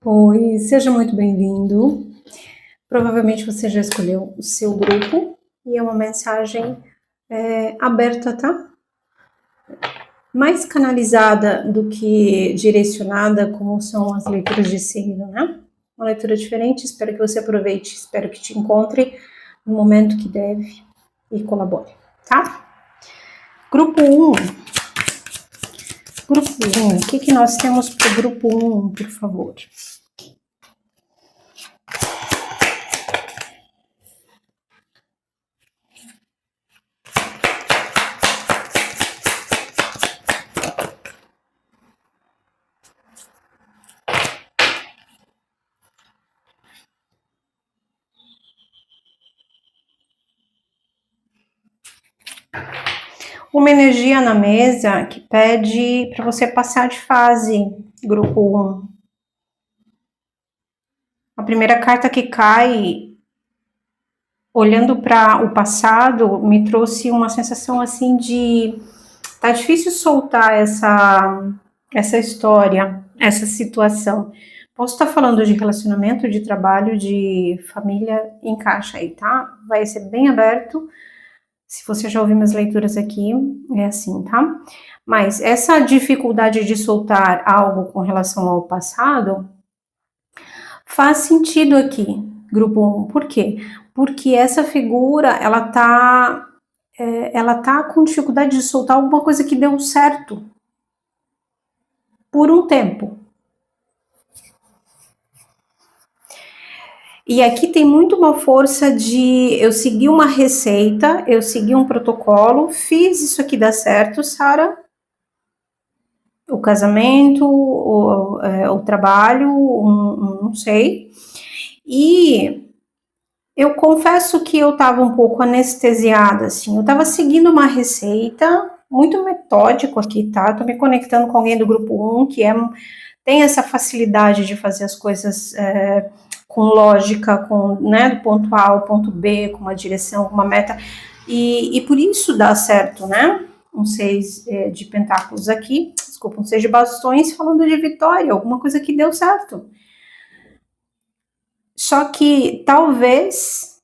Oi, seja muito bem-vindo. Provavelmente você já escolheu o seu grupo e é uma mensagem aberta, tá? Mais canalizada do que direcionada, como são as leituras de signo, né? Uma leitura diferente, espero que você aproveite, espero que te encontre no momento que deve e colabore, tá? Grupo 1. Grupo 1, o que nós temos para o grupo 1, por favor? Uma energia na mesa que pede para você passar de fase, grupo 1. A primeira carta que cai, olhando para o passado, me trouxe uma sensação assim de tá difícil soltar essa história, essa situação. Posso estar falando de relacionamento, de trabalho, de família, encaixa aí, tá? Vai ser bem aberto. Se você já ouviu minhas leituras aqui, é assim, tá? Mas essa dificuldade de soltar algo com relação ao passado faz sentido aqui, grupo 1. Por quê? Porque essa figura, ela tá com dificuldade de soltar alguma coisa que deu certo por um tempo. E aqui tem muito uma força de eu seguir uma receita, eu segui um protocolo, fiz isso aqui dar certo, Sara. O casamento, o trabalho, não sei. E eu confesso que eu estava um pouco anestesiada, assim. Eu estava seguindo uma receita, muito metódico aqui, tá? Tô me conectando com alguém do grupo 1, que tem essa facilidade de fazer as coisas com lógica, né, do ponto A ao ponto B, com uma direção, com uma meta. E por isso dá certo, né? Um 6 de pentáculos aqui, desculpa, um 6 de bastões falando de vitória, alguma coisa que deu certo. Só que talvez,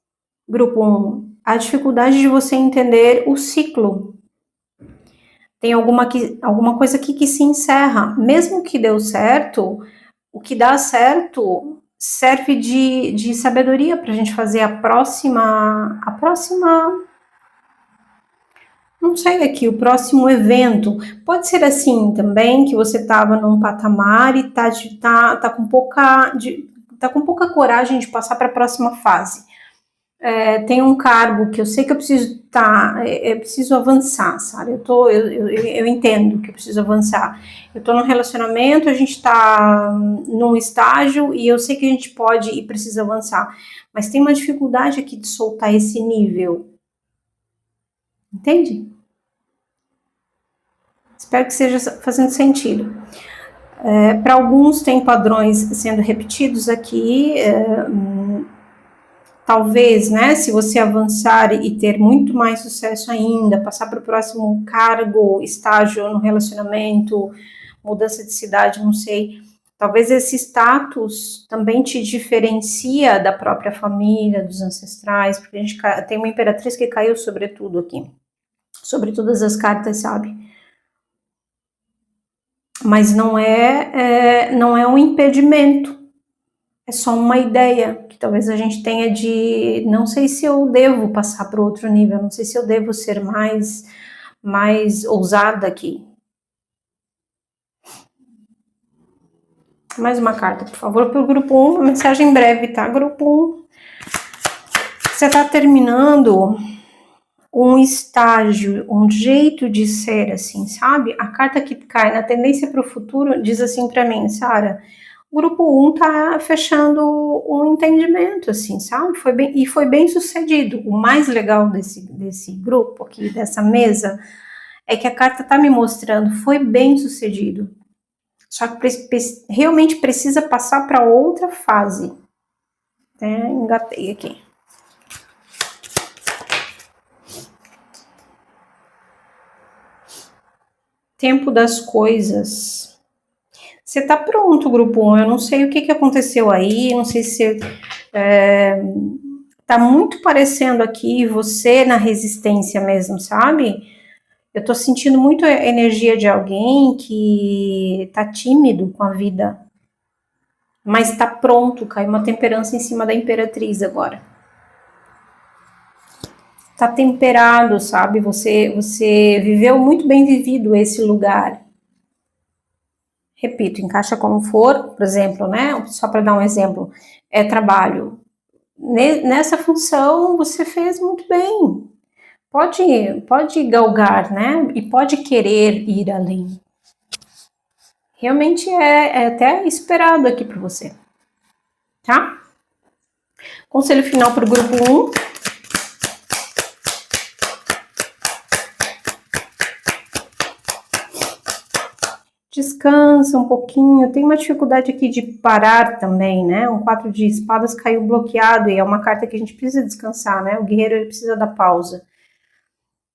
grupo 1, a dificuldade de você entender o ciclo. Tem alguma coisa aqui que se encerra. Mesmo que deu certo, o que dá certo serve de sabedoria para a gente fazer a próxima, não sei aqui, o próximo evento. Pode ser assim também, que você estava num patamar e tá com pouca coragem de passar para a próxima fase. Tem um cargo que eu sei que eu preciso preciso avançar, sabe? Eu entendo que eu preciso avançar. Eu tô num relacionamento, a gente tá num estágio e eu sei que a gente pode e precisa avançar. Mas tem uma dificuldade aqui de soltar esse nível. Entende? Espero que esteja fazendo sentido. Para alguns tem padrões sendo repetidos aqui, talvez, né, se você avançar e ter muito mais sucesso ainda, passar para o próximo cargo, estágio no relacionamento, mudança de cidade, não sei, talvez esse status também te diferencia da própria família, dos ancestrais, porque a gente tem uma imperatriz que caiu sobre tudo aqui, sobre todas as cartas, sabe? Mas não é um impedimento, é só uma ideia que talvez a gente tenha de não sei se eu devo passar para outro nível, não sei se eu devo ser mais ousada aqui. Mais uma carta, por favor, para o grupo 1, uma mensagem breve, tá? Grupo 1, você está terminando um estágio, um jeito de ser, assim, sabe? A carta que cai na tendência para o futuro diz assim para mim, Sara, o grupo 1 tá fechando um entendimento, assim, sabe? Foi bem sucedido. O mais legal desse grupo aqui, dessa mesa, é que a carta tá me mostrando, foi bem sucedido. Só que realmente precisa passar para outra fase. Engatei aqui. Tempo das coisas. Você tá pronto, grupo 1. Eu não sei o que aconteceu aí, não sei se tá muito parecendo aqui você na resistência mesmo, sabe? Eu tô sentindo muito a energia de alguém que tá tímido com a vida, mas tá pronto. Caiu uma temperança em cima da Imperatriz agora. Tá temperado, sabe? Você viveu muito bem vivido esse lugar. Repito, encaixa como for, por exemplo, né? Só para dar um exemplo, é trabalho. Nessa função você fez muito bem. Pode galgar, né? E pode querer ir além. Realmente é até esperado aqui para você, tá? Conselho final para o grupo 1. Descansa um pouquinho. Tem uma dificuldade aqui de parar também, né? Um 4 de espadas caiu bloqueado e é uma carta que a gente precisa descansar, né? O guerreiro ele precisa da pausa.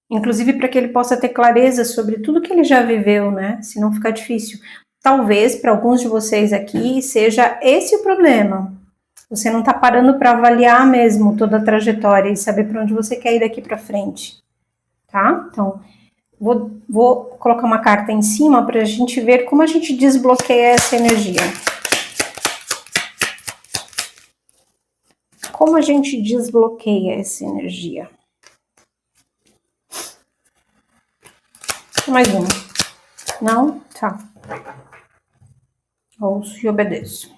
Inclusive para que ele possa ter clareza sobre tudo que ele já viveu, né? Se não ficar difícil. Talvez para alguns de vocês aqui seja esse o problema. Você não está parando para avaliar mesmo toda a trajetória e saber para onde você quer ir daqui para frente, tá? Então, vou colocar uma carta em cima para a gente ver como a gente desbloqueia essa energia. Como a gente desbloqueia essa energia? Mais uma. Não? Tá. Ouço e obedeço.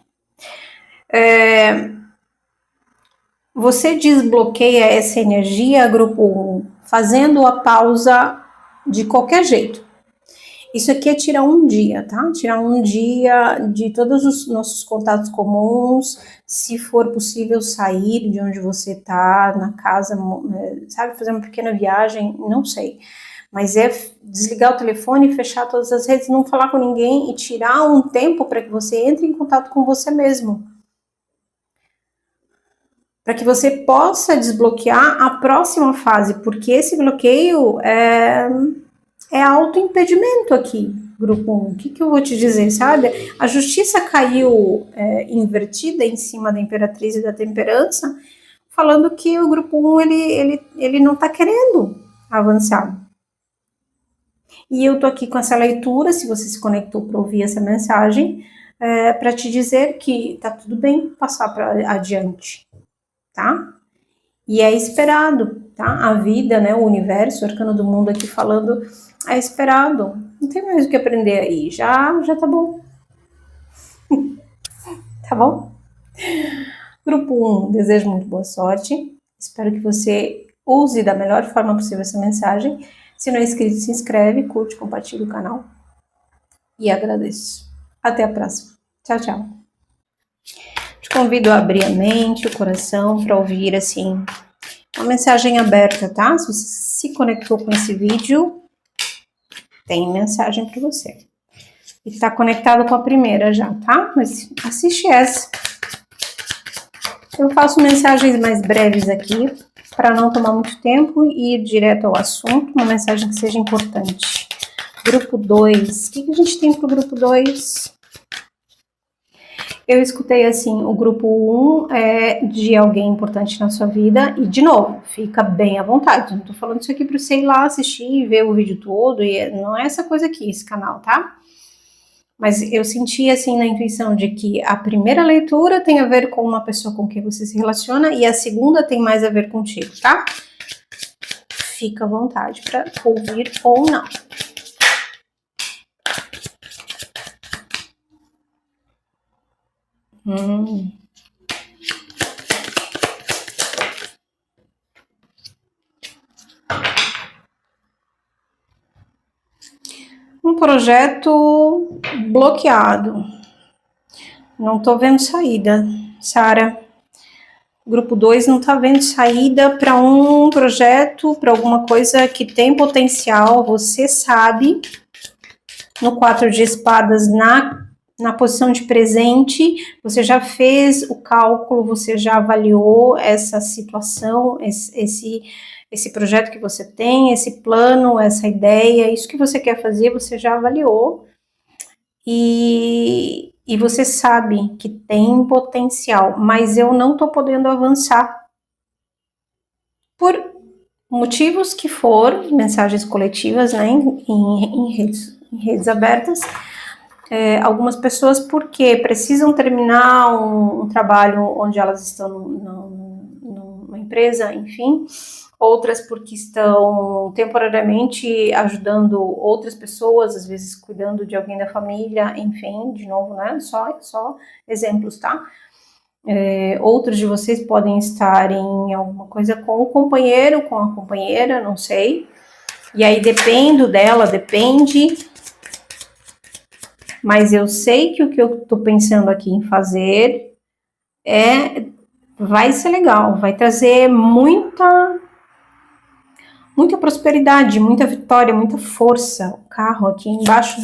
Você desbloqueia essa energia, grupo 1, fazendo a pausa de qualquer jeito. Isso aqui é tirar um dia, tá? Tirar um dia de todos os nossos contatos comuns, se for possível sair de onde você tá, na casa, sabe, fazer uma pequena viagem, não sei. Mas é desligar o telefone, fechar todas as redes, não falar com ninguém e tirar um tempo para que você entre em contato com você mesmo. Para que você possa desbloquear a próxima fase, porque esse bloqueio é autoimpedimento aqui, grupo 1. O que eu vou te dizer, sabe? A justiça caiu invertida em cima da Imperatriz e da Temperança, falando que o grupo 1 ele não está querendo avançar. E eu tô aqui com essa leitura, se você se conectou para ouvir essa mensagem, para te dizer que tá tudo bem passar para adiante, tá? E é esperado, tá? A vida, né, o universo, o arcano do mundo aqui falando, é esperado. Não tem mais o que aprender aí, já tá bom. Tá bom? Grupo 1, desejo muito boa sorte. Espero que você use da melhor forma possível essa mensagem. Se não é inscrito, se inscreve, curte, compartilha o canal. E agradeço. Até a próxima. Tchau, tchau. Te convido a abrir a mente, o coração, para ouvir, assim, uma mensagem aberta, tá? Se você se conectou com esse vídeo, tem mensagem para você. E tá conectado com a primeira já, tá? Mas assiste essa. Eu faço mensagens mais breves aqui, para não tomar muito tempo e ir direto ao assunto, uma mensagem que seja importante. Grupo 2, o que a gente tem pro grupo 2? Eu escutei assim, o grupo 1 é de alguém importante na sua vida, e de novo, fica bem à vontade, não tô falando isso aqui para você ir lá assistir e ver o vídeo todo, e não é essa coisa aqui, esse canal, tá? Mas eu senti assim na intuição de que a primeira leitura tem a ver com uma pessoa com quem você se relaciona e a segunda tem mais a ver contigo, tá? Fica à vontade para ouvir ou não. Um projeto bloqueado. Não tô vendo saída, Sara. Grupo 2 não tá vendo saída para um projeto, para alguma coisa que tem potencial, você sabe. No 4 de espadas, na posição de presente, você já fez o cálculo, você já avaliou essa situação, esse projeto que você tem, esse plano, essa ideia, isso que você quer fazer, você já avaliou. e você sabe que tem potencial, mas eu não tô podendo avançar por motivos que for, mensagens coletivas, né, em redes abertas, algumas pessoas porque precisam terminar um trabalho onde elas estão numa empresa, enfim, outras porque estão temporariamente ajudando outras pessoas, às vezes cuidando de alguém da família, enfim, de novo, né, só exemplos, tá? Outros de vocês podem estar em alguma coisa com o companheiro, com a companheira, não sei. E aí depende, mas eu sei que o que eu tô pensando aqui em fazer vai ser legal, vai trazer muita prosperidade, muita vitória, muita força. O carro aqui embaixo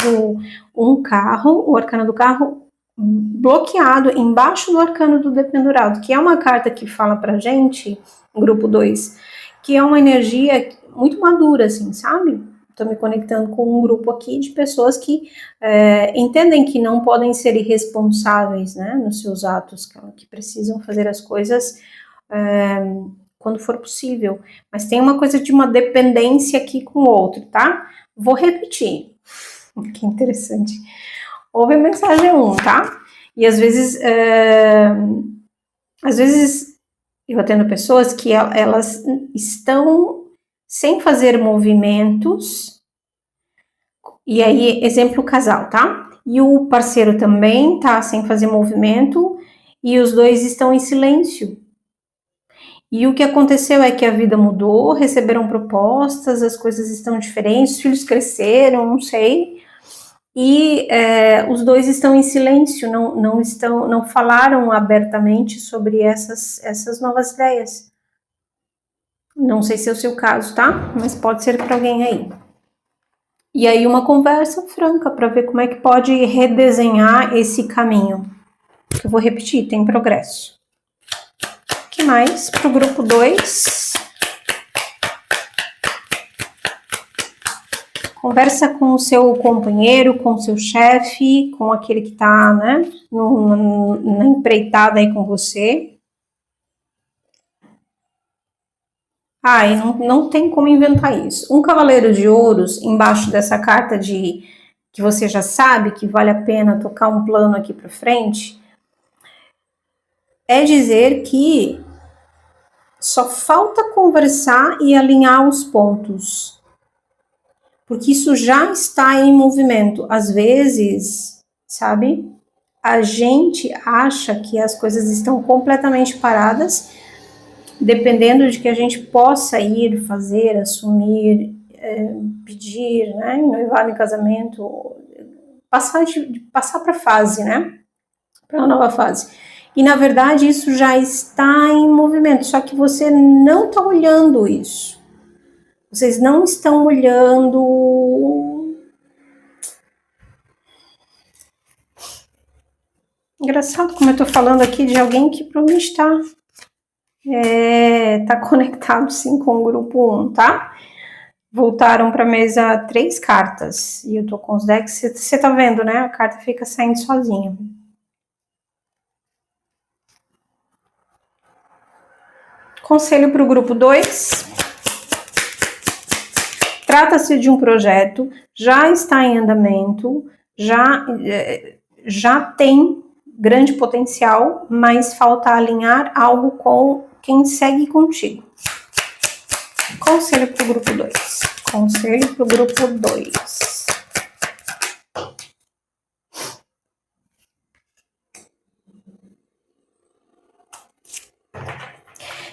o arcano do carro bloqueado embaixo do arcano do dependurado, que é uma carta que fala pra gente, grupo 2, que é uma energia muito madura, assim, sabe? Estou me conectando com um grupo aqui de pessoas que entendem que não podem ser irresponsáveis, né, nos seus atos, que precisam fazer as coisas quando for possível, mas tem uma coisa de uma dependência aqui com o outro, tá? Vou repetir, que interessante. Ouve a mensagem 1, tá? E às vezes eu atendo pessoas que elas estão sem fazer movimentos, e aí, exemplo, casal, tá? E o parceiro também tá sem fazer movimento, e os dois estão em silêncio. E o que aconteceu é que a vida mudou, receberam propostas, as coisas estão diferentes, os filhos cresceram, não sei, e os dois estão em silêncio, não falaram abertamente sobre essas novas ideias. Não sei se é o seu caso, tá? Mas pode ser para alguém aí. E aí uma conversa franca para ver como é que pode redesenhar esse caminho. Eu vou repetir, tem progresso. O que mais? Para o grupo 2. Conversa com o seu companheiro, com o seu chefe, com aquele que está, né, na empreitada aí com você. E não tem como inventar isso. Um cavaleiro de ouros embaixo dessa carta de que você já sabe que vale a pena tocar um plano aqui para frente, é dizer que só falta conversar e alinhar os pontos. Porque isso já está em movimento. Às vezes, sabe, a gente acha que as coisas estão completamente paradas, dependendo de que a gente possa ir, fazer, assumir, pedir, né, em noivado, em casamento, passar para a fase, né, para uma nova fase. E, na verdade, isso já está em movimento, só que você não está olhando isso. Vocês não estão olhando. Engraçado como eu tô falando aqui de alguém que provavelmente tá conectado sim com o grupo 1, tá? Voltaram para a mesa 3 cartas. E eu tô com os decks. Você tá vendo, né? A carta fica saindo sozinha. Conselho para o grupo 2. Trata-se de um projeto, já está em andamento, já tem grande potencial, mas falta alinhar algo com quem segue contigo. Conselho para o grupo 2. Conselho para o grupo 2.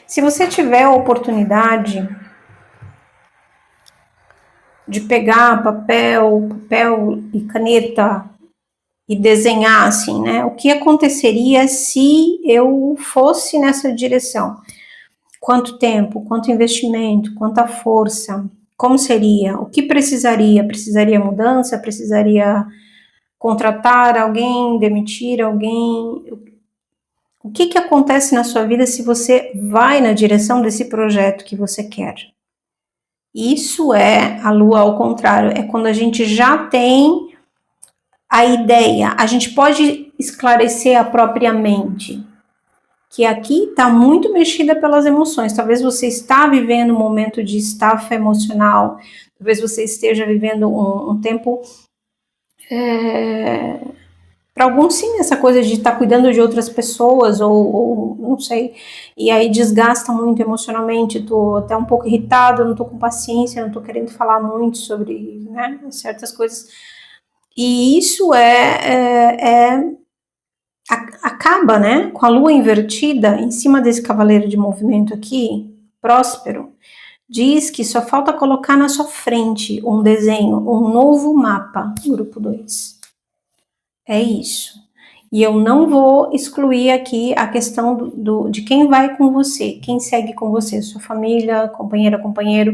Se você tiver a oportunidade de pegar papel e caneta e desenhar assim, né? O que aconteceria se eu fosse nessa direção? Quanto tempo, quanto investimento, quanta força, como seria? O que precisaria? Precisaria mudança? Precisaria contratar alguém, demitir alguém? O que acontece na sua vida se você vai na direção desse projeto que você quer? Isso é a lua ao contrário, é quando a gente já tem a ideia, a gente pode esclarecer a própria mente, que aqui está muito mexida pelas emoções. Talvez você está vivendo um momento de estafa emocional, talvez você esteja vivendo um tempo... para alguns, sim, essa coisa de estar cuidando de outras pessoas, ou não sei, e aí desgasta muito emocionalmente, tô até um pouco irritado, não tô com paciência, não tô querendo falar muito sobre, né, certas coisas. E isso acaba, né, com a lua invertida em cima desse cavaleiro de movimento aqui, próspero, diz que só falta colocar na sua frente um desenho, um novo mapa, grupo 2. É isso. E eu não vou excluir aqui a questão de quem vai com você, quem segue com você, sua família, companheira, companheiro,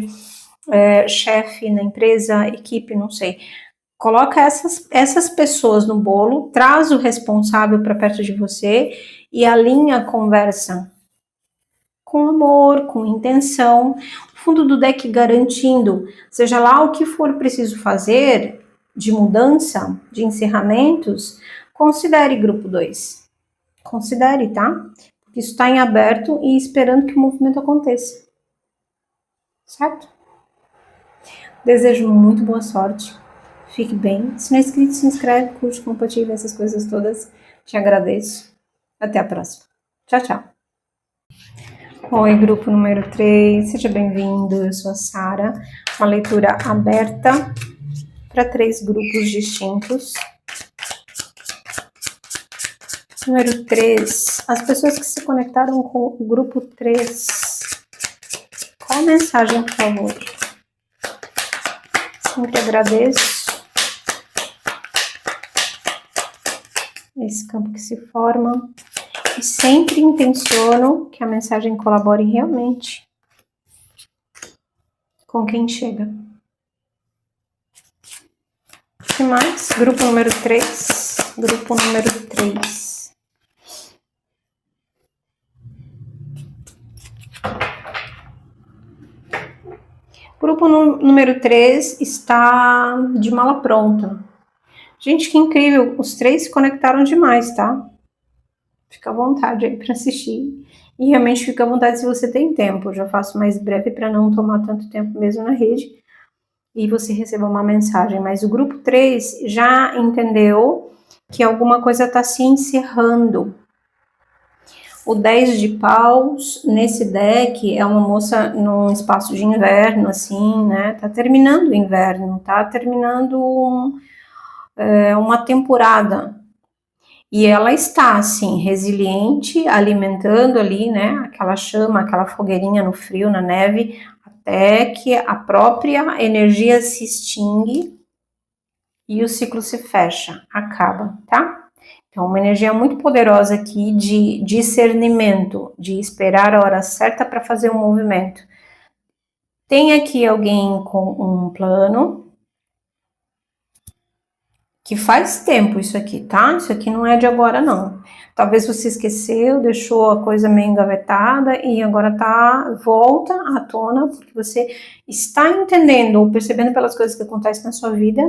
chefe na empresa, equipe, não sei. Coloca essas pessoas no bolo, traz o responsável para perto de você e alinha a conversa com amor, com intenção. O fundo do deck garantindo, seja lá o que for preciso fazer de mudança, de encerramentos, considere grupo 2. Considere, tá? Porque isso está em aberto e esperando que o movimento aconteça. Certo? Desejo muito boa sorte. Fique bem. Se não é inscrito, se inscreve, curte, compartilha essas coisas todas. Te agradeço. Até a próxima. Tchau, tchau. Oi, grupo número 3. Seja bem-vindo. Eu sou a Sara. Uma leitura aberta para 3 grupos distintos. Número 3. As pessoas que se conectaram com o grupo 3. Qual a mensagem, por favor? Sempre agradeço esse campo que se forma e sempre intenciono que a mensagem colabore realmente com quem chega. O que mais? Grupo número 3. Grupo número 3. Grupo número 3 está de mala pronta. Gente, que incrível, os 3 se conectaram demais, tá? Fica à vontade aí para assistir. E realmente fica à vontade se você tem tempo. Eu já faço mais breve para não tomar tanto tempo mesmo na rede. E você receba uma mensagem. Mas o grupo 3 já entendeu que alguma coisa está se encerrando. O 10 de paus, nesse deck, é uma moça num espaço de inverno, assim, né? Tá terminando o inverno, tá terminando uma temporada. E ela está, assim, resiliente, alimentando ali, né? Aquela chama, aquela fogueirinha no frio, na neve, até que a própria energia se extingue e o ciclo se fecha, acaba, tá? Então, uma energia muito poderosa aqui de discernimento, de esperar a hora certa para fazer um movimento. Tem aqui alguém com um plano, que faz tempo isso aqui, tá? Isso aqui não é de agora, não. Talvez você esqueceu, deixou a coisa meio engavetada e agora volta à tona, porque você está entendendo ou percebendo pelas coisas que acontecem na sua vida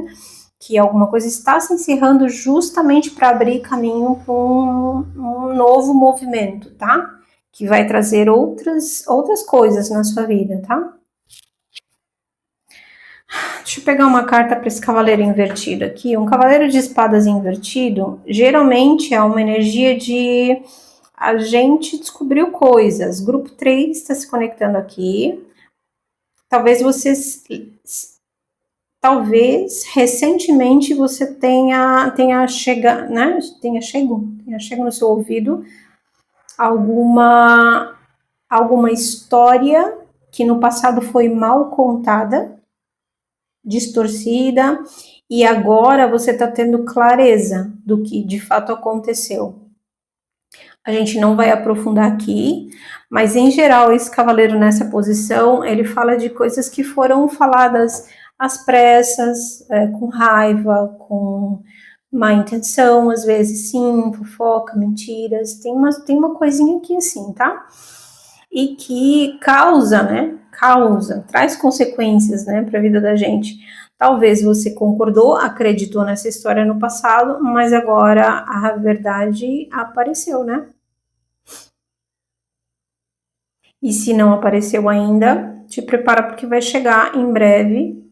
que alguma coisa está se encerrando justamente para abrir caminho para um novo movimento, tá? Que vai trazer outras coisas na sua vida, tá? Deixa eu pegar uma carta para esse cavaleiro invertido aqui. Um cavaleiro de espadas invertido, geralmente é uma energia de a gente descobriu coisas. Grupo 3 está se conectando aqui. Talvez recentemente você tenha chegado, né? Tenha chego no seu ouvido alguma história que no passado foi mal contada, distorcida, e agora você está tendo clareza do que de fato aconteceu. A gente não vai aprofundar aqui, mas em geral esse cavaleiro nessa posição, ele fala de coisas que foram faladas às pressas, com raiva, com má intenção, às vezes sim, fofoca, mentiras, tem uma coisinha aqui assim, tá? E que causa, traz consequências, né, para a vida da gente. Talvez você concordou, acreditou nessa história no passado, mas agora a verdade apareceu, né? E se não apareceu ainda, te prepara porque vai chegar em breve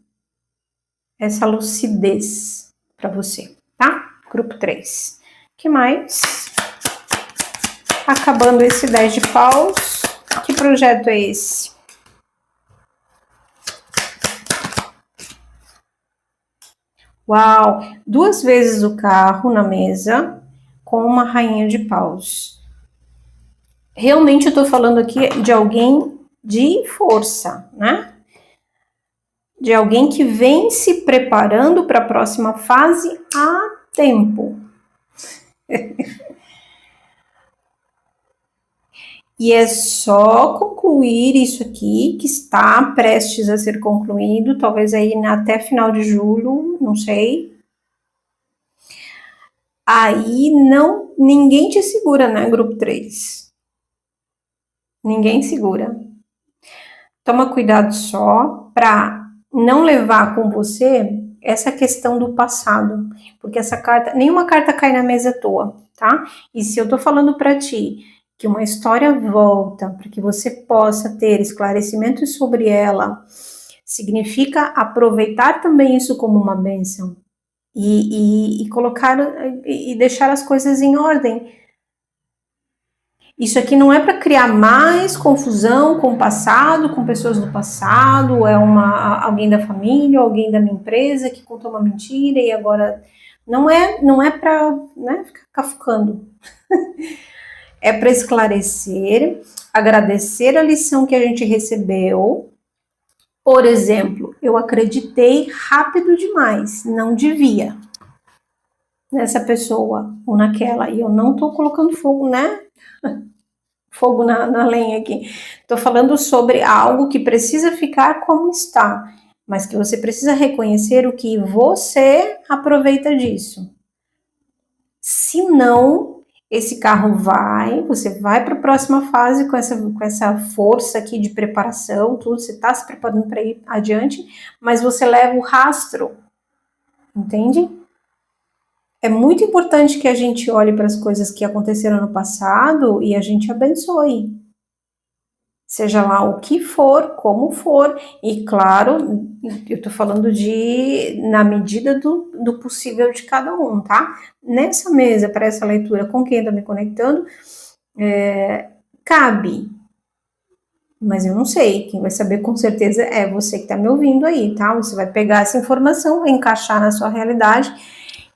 essa lucidez para você, tá? Grupo 3. Que mais? Acabando esse 10 de paus. Que projeto é esse? Uau! 2 vezes o carro na mesa com uma rainha de paus. Realmente eu tô falando aqui de alguém de força, né? De alguém que vem se preparando para a próxima fase há tempo. E é só concluir isso aqui, que está prestes a ser concluído, talvez aí até final de julho, não sei. Aí ninguém te segura, né, grupo 3? Ninguém segura. Toma cuidado só para não levar com você essa questão do passado, porque essa carta, nenhuma carta cai na mesa à toa, tá? E se eu tô falando para ti que uma história volta para que você possa ter esclarecimentos sobre ela, significa aproveitar também isso como uma bênção e colocar e deixar as coisas em ordem. Isso aqui não é para criar mais confusão com o passado, com pessoas do passado, é alguém da família, alguém da minha empresa que contou uma mentira e agora não é para, né, ficar cafucando. É para esclarecer, agradecer a lição que a gente recebeu. Por exemplo, eu acreditei rápido demais, não devia nessa pessoa ou naquela, e eu não tô colocando fogo, né? Fogo na lenha aqui. Tô falando sobre algo que precisa ficar como está, mas que você precisa reconhecer o que você aproveita disso. Se não, esse carro você vai para a próxima fase com essa força aqui de preparação, tudo, você está se preparando para ir adiante, mas você leva o rastro, entende? É muito importante que a gente olhe para as coisas que aconteceram no passado e a gente abençoe. Seja lá o que for, como for, e claro, eu tô falando na medida do possível de cada um, tá? Nessa mesa, para essa leitura, com quem tá me conectando, cabe, mas eu não sei, quem vai saber com certeza é você que tá me ouvindo aí, tá? Você vai pegar essa informação, vai encaixar na sua realidade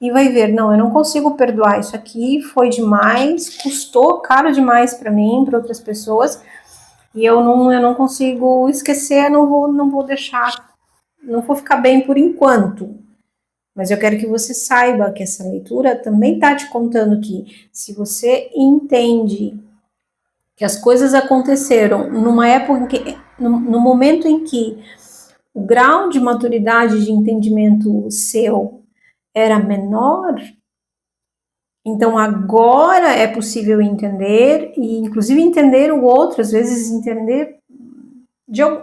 e vai ver, não, eu não consigo perdoar isso aqui, foi demais, custou caro demais para mim, para outras pessoas, e eu não consigo esquecer, não vou deixar, não vou ficar bem por enquanto. Mas eu quero que você saiba que essa leitura também está te contando que se você entende que as coisas aconteceram numa época em que, no momento em que o grau de maturidade de entendimento seu era menor, então agora é possível entender, e inclusive entender o outro, às vezes entender,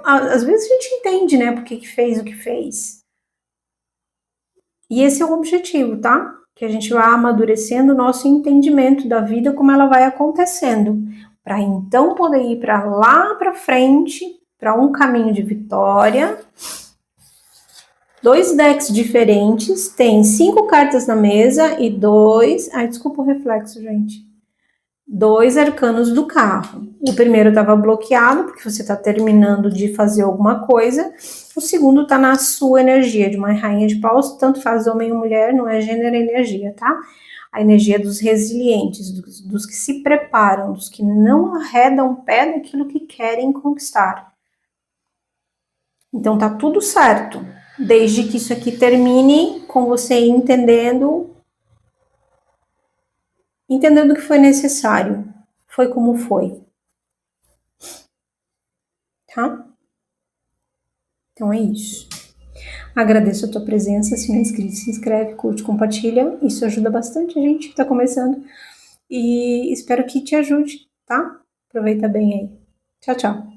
às vezes a gente entende, né, por que fez o que fez. E esse é o objetivo, tá? Que a gente vá amadurecendo o nosso entendimento da vida, como ela vai acontecendo, para então poder ir para lá para frente, para um caminho de vitória. 2 decks diferentes, tem 5 cartas na mesa e 2... Ai, desculpa o reflexo, gente. 2 arcanos do carro. O primeiro estava bloqueado, porque você está terminando de fazer alguma coisa. O segundo está na sua energia, de uma rainha de paus, tanto faz homem ou mulher, não é gênero, é energia, tá? A energia dos resilientes, dos que se preparam, dos que não arredam pé daquilo que querem conquistar. Então tá tudo certo, desde que isso aqui termine com você entendendo o que foi necessário, foi como foi, tá? Então é isso. Agradeço a tua presença, se não é inscrito, se inscreve, curte, compartilha, isso ajuda bastante a gente que tá começando e espero que te ajude, tá? Aproveita bem aí. Tchau, tchau.